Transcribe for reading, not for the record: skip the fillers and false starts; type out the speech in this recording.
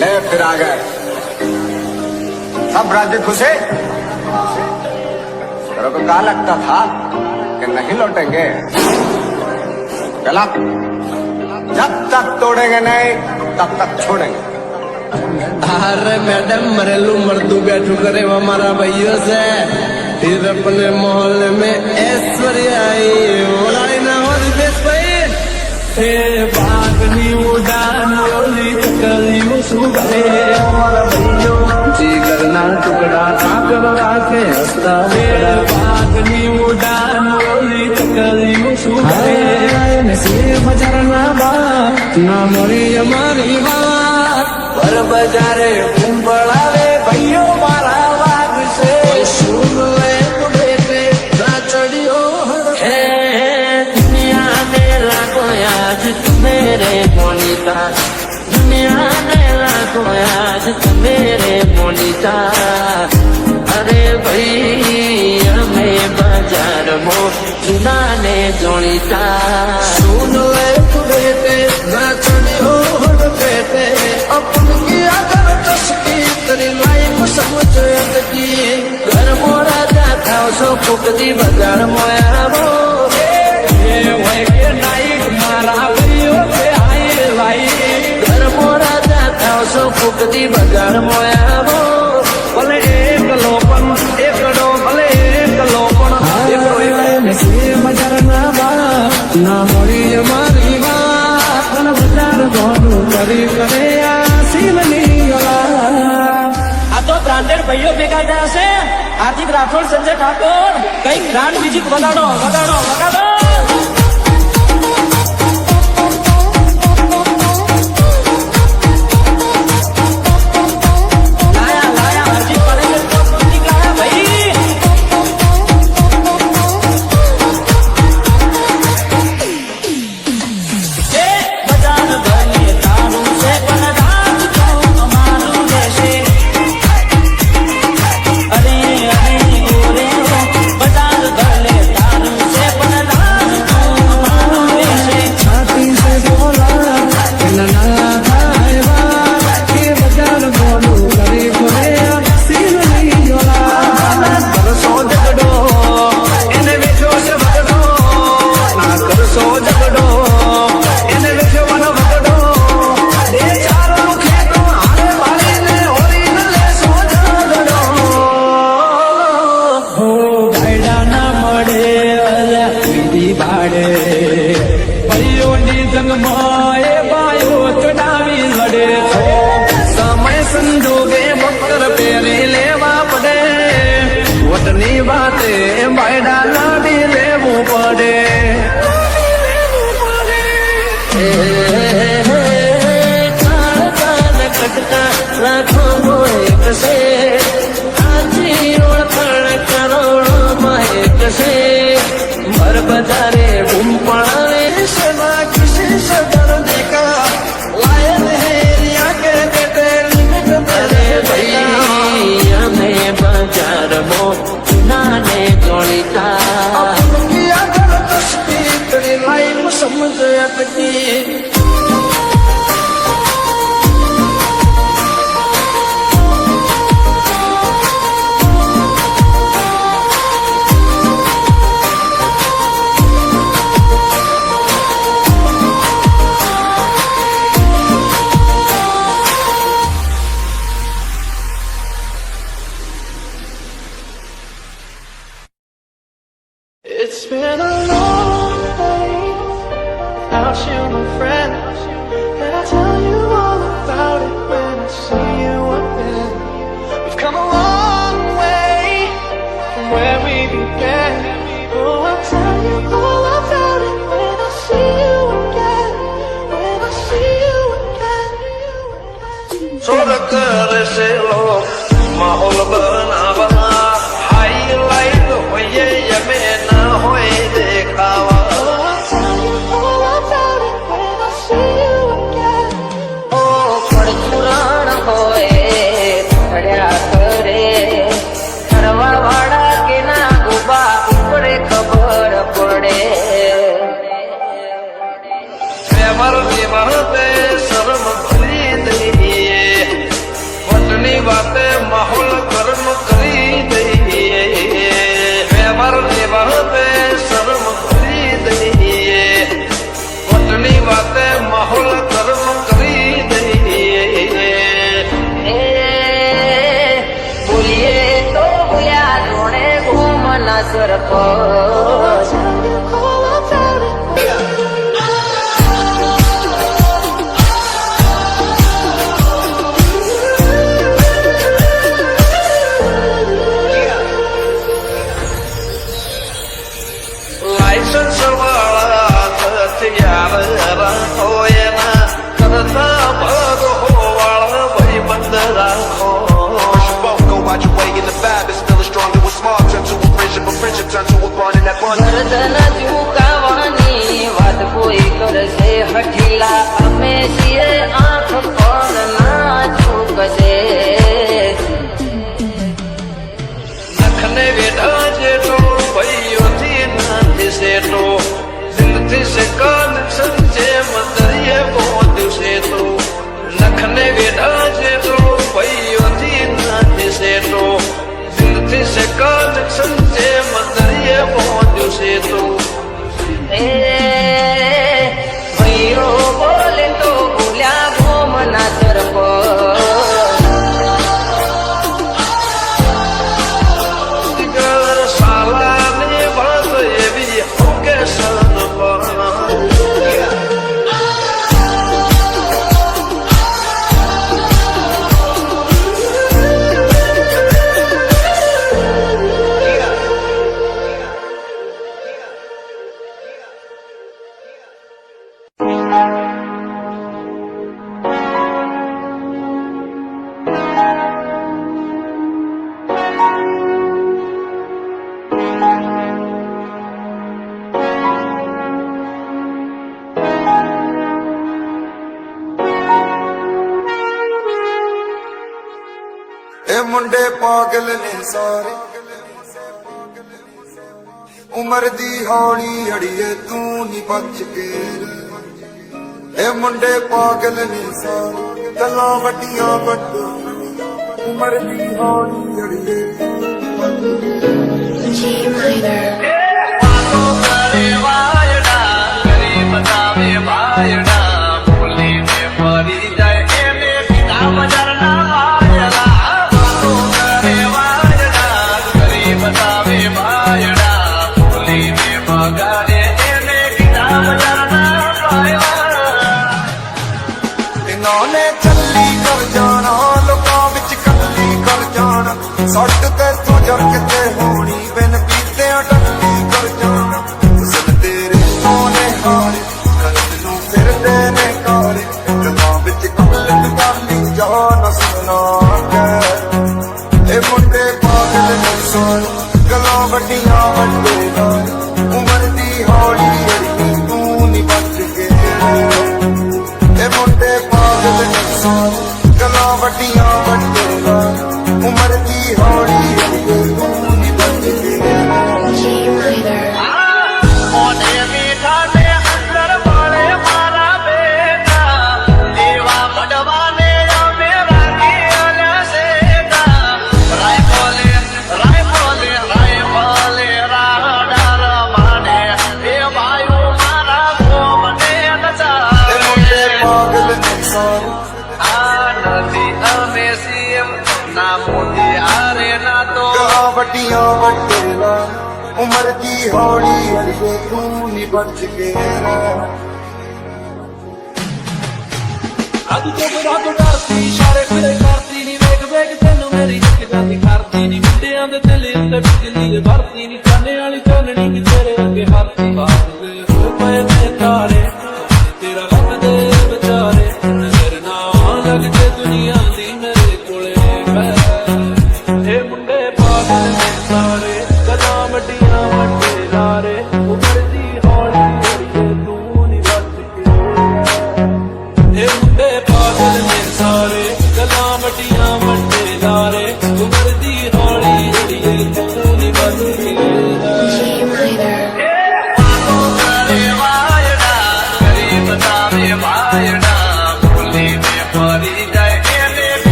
ले फिर आ गए सब राज्य खुशे। तेरे को क्या लगता था कि नहीं लौटेंगे? चला, जब तक तोड़ेंगे नहीं तब तक छोड़ेंगे। अरे मैडम मरेलू मर्दू बैठू करे हमारा भैया से फिर अपने मोहल्ले में ऐश्वर्य आई ओलाई ना हो देश भाई बागनी उड़ान ओली कलियों सुबह हमारा भैया जी करना टुकड़ा काकर राखे हंसता बागनी उड़ान ओली कलियों सुबह नसीब मजरना बात ना मरी हमारी बात पर बजारे कुंबड़ावे भैयो मारा वाग से सुन ले तो बेटे ना चढ़ियो है दुनिया में लाखों आज मेरे मोनिता दुनिया में लाखों आज मेरे मोनिता अरे भैया मैं बाजार मो सुनाने जोड़ीता सुन ले तो बेटे ना चढ़ियो बेटे अपन की अगर तस्की तेरी लाइफ समझ अटकी घर मोरा जाता सो फुकदी बाजार मोया वो ये वही के नाइट मारा भैयो के आए लाई घर मोरा जाता सो फुकदी बाजार मोया वो भले एक लोपन एक डो भले एक लोपन एक नसीब बाजार ना बा ना मोरी हमारी बात ना बाजार गोनू करी करे ब्रांडेड भाईओ भेगा थया छे हार्दिक राठौड़ संजय ठाकुर कई ग्रांड म्यूजिक वगाड़ो वगाड़ो वगाड़ो बजारे घूम पड़े सेवा किसी से डर देखा लायन है रिया के बेटे अरे भैया मैं बाजार मो नाने जोड़ीता अपनी अगर तस्वीर तेरी लाइफ समझ अटकी It's been a long day without you, my friend. And I'll tell you all about it when I see you again. We've come a long way from where we began. Oh, I'll tell you all about it when I see you again. When I see you again. So the girl is hello, my whole banana. Highlight the way you made. शर्म भरी ਇਹ ਮੁੰਡੇ ਪਾਗਲ ਨੇ ਸਾਰੇ ਉਮਰ ਦੀ ਹੌਲੀ ਅੜੀਏ ਤੂੰ ਨਹੀਂ ਬਚ ਕੇ ਰਹਿ। ਇਹ ਮੁੰਡੇ ਪਾਗਲ ਨੇ ਸਾਰੇ ਗੱਲਾਂ ਵੱਡੀਆਂ ਵੱਡੋ ਉਮਰ ਦੀ ਹੌਲੀ ਅੜੀਏ G minor. ਇਹਨਾਂ ਨੇ ਚੱਲੀ ਕਰ ਜਾਣਾ ਲੋਕਾਂ ਵਿੱਚ ਕੱਲੀ ਕਰ ਜਾਣਾ ਸੱਟ ਤੇ ਤੂੰ ਜਰ ਕਿਤੇ ਹੋਣੀ ਬਿਨ ਪੀਤਿਆਂ ਟੱਲੀ ਕਰ ਜਾਣਾ ਹੁਸਨ ਤੇਰੇ ਸੋਨੇ ਹਾਰੇ ਕਲਬ ਨੂੰ ਫਿਰਦੇ ਨੇ ਕਾਰੇ ਗੱਲਾਂ ਵਿੱਚ ਕੱਲ ਗਾਲੀ ਜਾਨ ਸੁਣਾ ਕੇ ਇਹ ਮੁੰਡੇ ਪਾਗਲ ਨੇ ਸਾਰੇ ਗੱਲਾਂ ਵੱਡੀਆਂ ਵੱਡੇ ਨਾਲ ਉਮਰ ਦੀ ਹੌਲੀ ਅੜੀ ਤੂੰ ਨਹੀਂ ਬਚ ਕੇ ਇਹ ਮੁੰਡੇ ਪਾਗਲ ਨੇ ਸਾਰੇ ਗੱਲਾਂ ਵੱਡੀਆਂ ਵੱਡੇ ਨਾਲ ਉਮਰ ਦੀ ਹੌਲੀ ਅੜੀ ਤੂੰ ਨਹੀਂ ਬਚ ਕੇ G minor. ਗੱਲਾਂ ਵੱਡੀਆਂ ਵੱਡੇ ਨਾਲ ਉਮਰ ਦੀ ਹੌਲੀ ਅੜੀਏ ਤੂੰ ਨਹੀਂ ਬਚ ਕੇ ਰਹਿ। ਅੱਜ ਤੋਂ ਬਿਨਾਂ ਤੂੰ ਡਰਦੀ ਇਸ਼ਾਰੇ ਫਿਰੇ ਕਰਦੀ ਨੀ ਵੇਖ ਵੇਖ ਤੈਨੂੰ ਮੇਰੀ ਇੱਕ ਗੱਲ ਕਰਦੀ ਨੀ